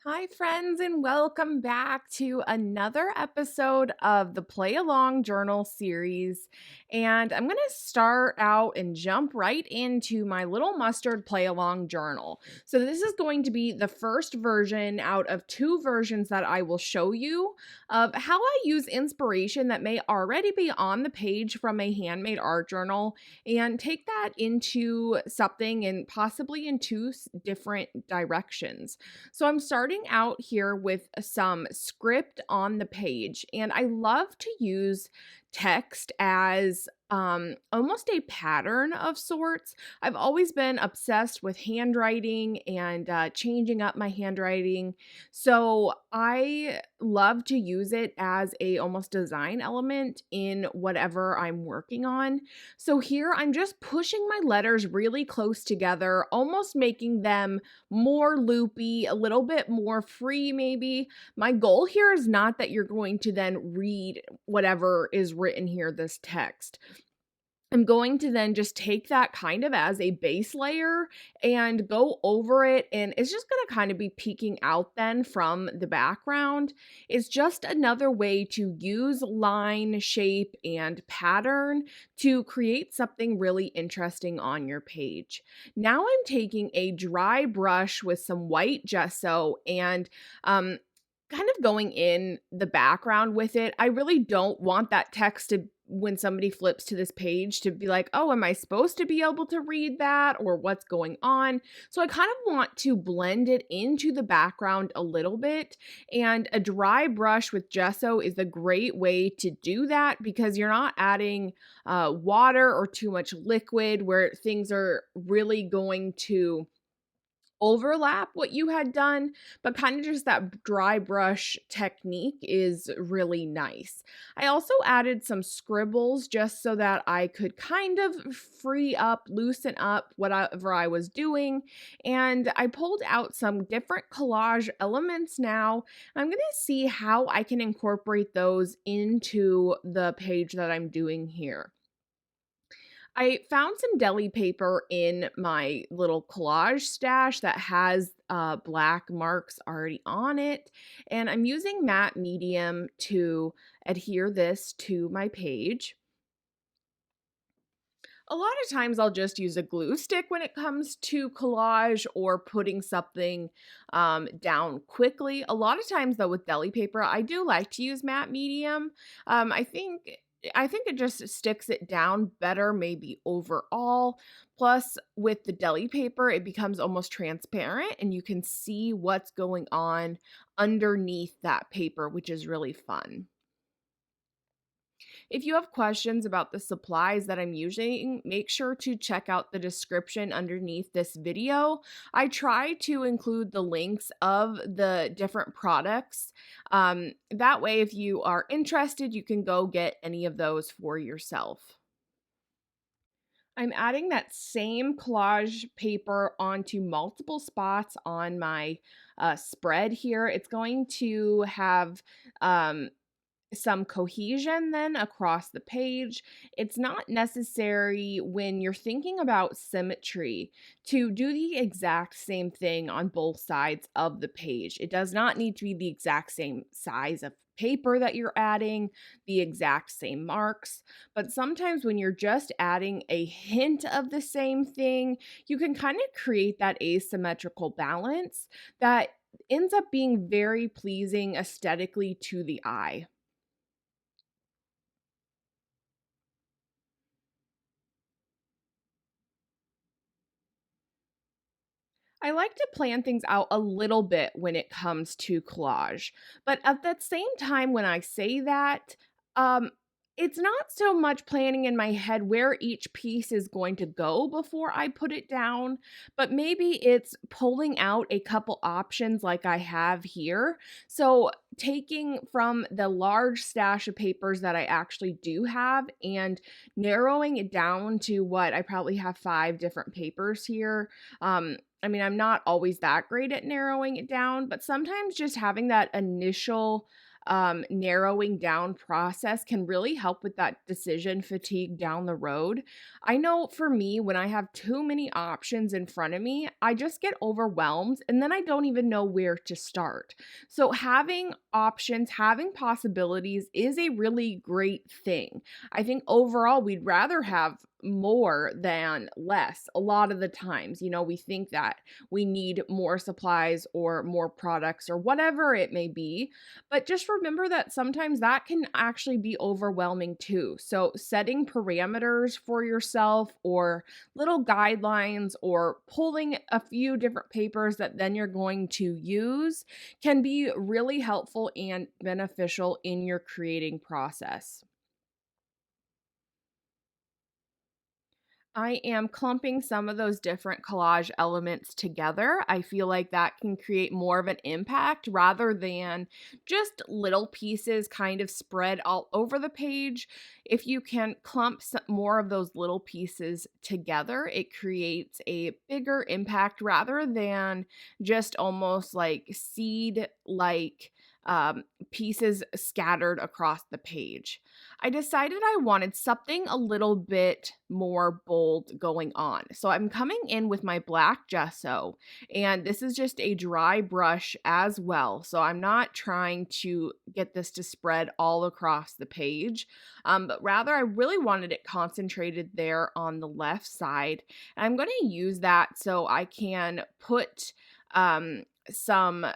Hi, friends, and welcome back to another episode of the Play Along Journal series. And I'm going to start out and jump right into my little mustard play along journal. So, this is going to be the first version out of two versions that I will show you of how I use inspiration that may already be on the page from a handmade art journal and take that into something and possibly in two different directions. So I'm starting out here with some script on the page, and I love to use text as almost a pattern of sorts. I've always been obsessed with handwriting and changing up my handwriting, so I love to use it as a almost design element in whatever I'm working on. So here I'm just pushing my letters really close together, almost making them more loopy, a little bit more free, maybe. My goal here is not that you're going to then read whatever is written here, this text. I'm going to then just take that kind of as a base layer and go over it, and it's just going to kind of be peeking out then from the background. It's just another way to use line, shape, and pattern to create something really interesting on your page. Now I'm taking a dry brush with some white gesso and kind of going in the background with it. I really don't want that text to, when somebody flips to this page, to be like, oh, am I supposed to be able to read that, or what's going on? So I kind of want to blend it into the background a little bit, and a dry brush with gesso is a great way to do that because you're not adding water or too much liquid where things are really going to overlap what you had done, but kind of just that dry brush technique is really nice. I also added some scribbles just so that I could kind of free up, loosen up whatever I was doing. And I pulled out some different collage elements now. I'm going to see how I can incorporate those into the page that I'm doing here. I found some deli paper in my little collage stash that has black marks already on it, and I'm using matte medium to adhere this to my page. A lot of times I'll just use a glue stick when it comes to collage or putting something down quickly. A lot of times though with deli paper, I do like to use matte medium. I think it just sticks it down better maybe overall. Plus with the deli paper, it becomes almost transparent and you can see what's going on underneath that paper, which is really fun. If you have questions about the supplies that I'm using, make sure to check out the description underneath this video. I try to include the links of the different products. That way, if you are interested, you can go get any of those for yourself. I'm adding that same collage paper onto multiple spots on my spread here. It's going to have some cohesion then across the page. It's not necessary when you're thinking about symmetry to do the exact same thing on both sides of the page. It does not need to be the exact same size of paper that you're adding, the exact same marks, but sometimes when you're just adding a hint of the same thing, you can kind of create that asymmetrical balance that ends up being very pleasing aesthetically to the eye. I like to plan things out a little bit when it comes to collage. But at that same time, when I say that, um, it's not so much planning in my head where each piece is going to go before I put it down, but maybe it's pulling out a couple options like I have here. So, taking from the large stash of papers that I actually do have and narrowing it down to what I probably have 5 different papers here. I mean, I'm not always that great at narrowing it down, but sometimes just having that initial narrowing down process can really help with that decision fatigue down the road. I know for me, when I have too many options in front of me, I just get overwhelmed and then I don't even know where to start. So, having options, having possibilities is a really great thing. I think overall, we'd rather have more than less a lot of the times. We think that we need more supplies or more products or whatever it may be. But just remember that sometimes that can actually be overwhelming too. So, setting parameters for yourself or little guidelines or pulling a few different papers that then you're going to use can be really helpful and beneficial in your creating process. I am clumping some of those different collage elements together. I feel like that can create more of an impact rather than just little pieces kind of spread all over the page. If you can clump more of those little pieces together, it creates a bigger impact rather than just almost like seed like pieces scattered across the page. I decided I wanted something a little bit more bold going on. So I'm coming in with my black gesso, and this is just a dry brush as well. So I'm not trying to get this to spread all across the page, but rather I really wanted it concentrated there on the left side. And I'm going to use that so I can put some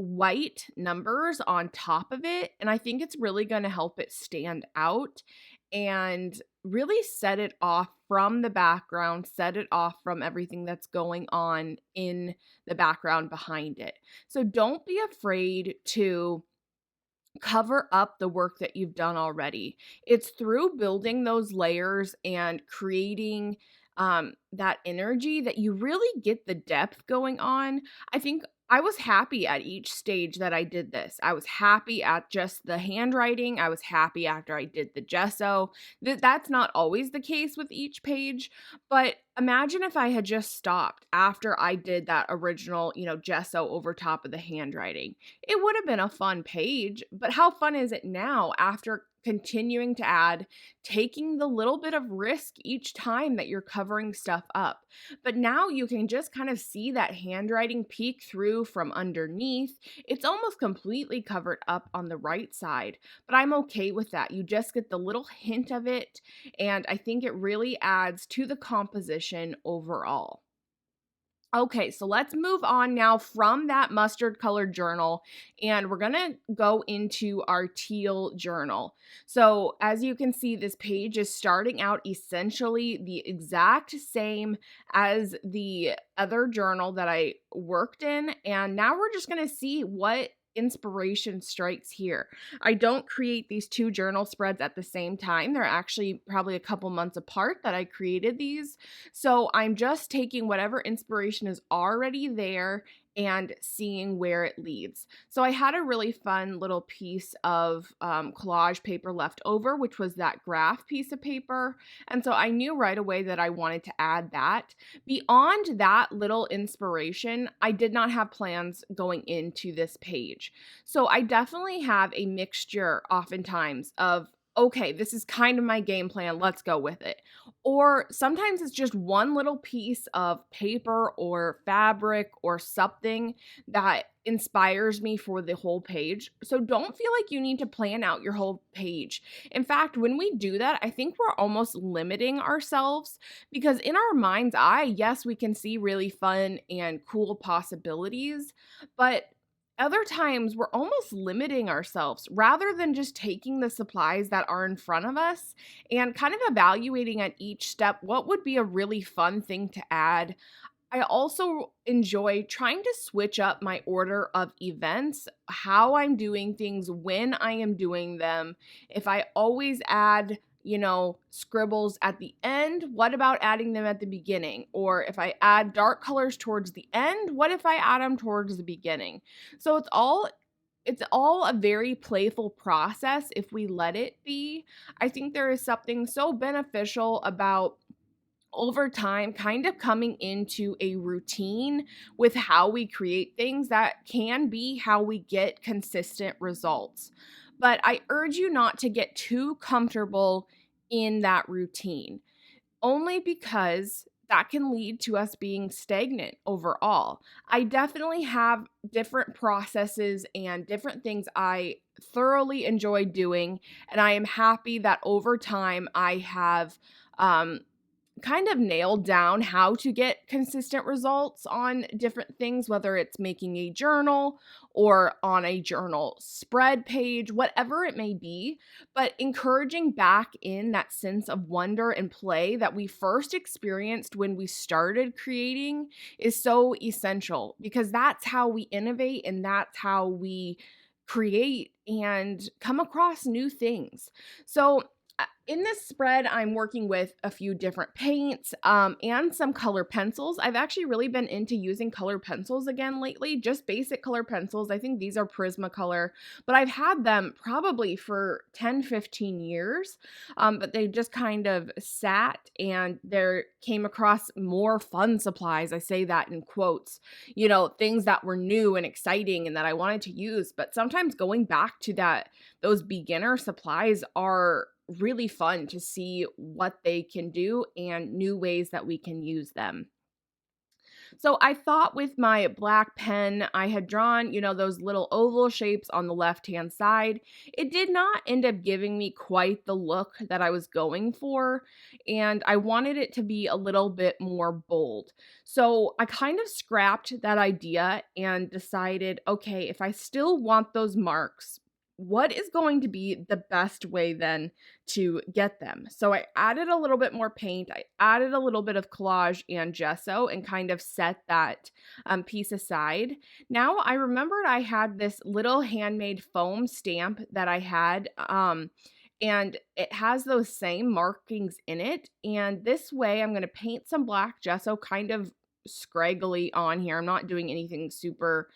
white numbers on top of it. And I think it's really going to help it stand out and really set it off from the background, set it off from everything that's going on in the background behind it. So don't be afraid to cover up the work that you've done already. It's through building those layers and creating that energy that you really get the depth going on. I think I was happy at each stage that I did this. I was happy at just the handwriting. I was happy after I did the gesso. That's not always the case with each page, but imagine if I had just stopped after I did that original, gesso over top of the handwriting. It would have been a fun page, but how fun is it now after continuing to add, taking the little bit of risk each time that you're covering stuff up? But now you can just kind of see that handwriting peek through from underneath. It's almost completely covered up on the right side, but I'm okay with that. You just get the little hint of it, and I think it really adds to the composition overall. Okay, so let's move on now from that mustard colored journal, and we're gonna go into our teal journal. So as you can see, this page is starting out essentially the exact same as the other journal that I worked in, and now we're just gonna see what inspiration strikes here. I don't create these two journal spreads at the same time. They're actually probably a couple months apart that I created these. So I'm just taking whatever inspiration is already there and seeing where it leads. So I had a really fun little piece of collage paper left over, which was that graph piece of paper. And so I knew right away that I wanted to add that. Beyond that little inspiration, I did not have plans going into this page. So I definitely have a mixture oftentimes of, okay, this is kind of my game plan, let's go with it. Or sometimes it's just one little piece of paper or fabric or something that inspires me for the whole page. So don't feel like you need to plan out your whole page. In fact, when we do that, I think we're almost limiting ourselves because in our mind's eye, yes, we can see really fun and cool possibilities, but other times we're almost limiting ourselves rather than just taking the supplies that are in front of us and kind of evaluating at each step what would be a really fun thing to add. I also enjoy trying to switch up my order of events, how I'm doing things, when I am doing them. If I always add, scribbles at the end, what about adding them at the beginning? Or if I add dark colors towards the end, what if I add them towards the beginning? So it's all a very playful process if we let it be. I think there is something so beneficial about over time kind of coming into a routine with how we create things that can be how we get consistent results. But I urge you not to get too comfortable in that routine, only because that can lead to us being stagnant overall. I definitely have different processes and different things I thoroughly enjoy doing, and I am happy that over time I have um, kind of nailed down how to get consistent results on different things, whether it's making a journal or on a journal spread page, whatever it may be. But encouraging back in that sense of wonder and play that we first experienced when we started creating is so essential, because that's how we innovate and that's how we create and come across new things. So, in this spread, I'm working with a few different paints and some color pencils. I've actually really been into using color pencils again lately, just basic color pencils. I think these are Prismacolor, but I've had them probably for 10, 15 years, but they just kind of sat, and there came across more fun supplies. I say that in quotes, things that were new and exciting and that I wanted to use. But sometimes going back to those beginner supplies are really fun to see what they can do and new ways that we can use them. So I thought with my black pen, I had drawn, those little oval shapes on the left-hand side. It did not end up giving me quite the look that I was going for, and I wanted it to be a little bit more bold. So I kind of scrapped that idea and decided, okay, if I still want those marks, what is going to be the best way then to get them? So I added a little bit more paint. I added a little bit of collage and gesso and kind of set that piece aside. Now I remembered I had this little handmade foam stamp that I had. And it has those same markings in it. And this way I'm going to paint some black gesso kind of scraggly on here. I'm not doing anything super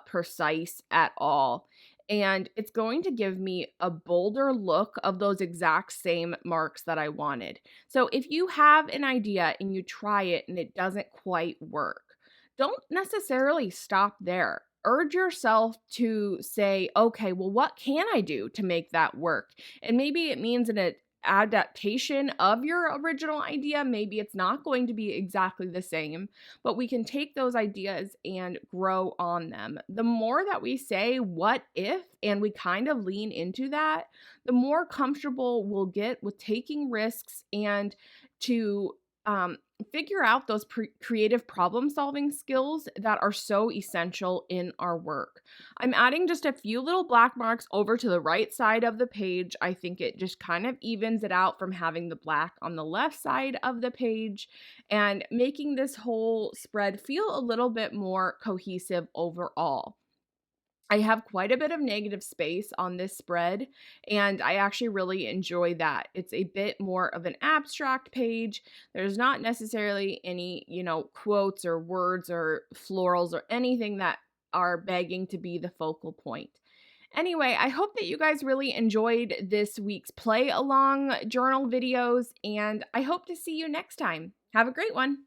precise at all. And it's going to give me a bolder look of those exact same marks that I wanted. So if you have an idea and you try it and it doesn't quite work, don't necessarily stop there. Urge yourself to say, okay, well, what can I do to make that work? And maybe it means an adaptation of your original idea. Maybe it's not going to be exactly the same, but we can take those ideas and grow on them. The more that we say, what if, and we kind of lean into that, the more comfortable we'll get with taking risks and to figure out those creative problem solving skills that are so essential in our work. I'm adding just a few little black marks over to the right side of the page. I think it just kind of evens it out from having the black on the left side of the page and making this whole spread feel a little bit more cohesive overall. I have quite a bit of negative space on this spread, and I actually really enjoy that. It's a bit more of an abstract page. There's not necessarily any, quotes or words or florals or anything that are begging to be the focal point. Anyway, I hope that you guys really enjoyed this week's play along journal videos, and I hope to see you next time. Have a great one.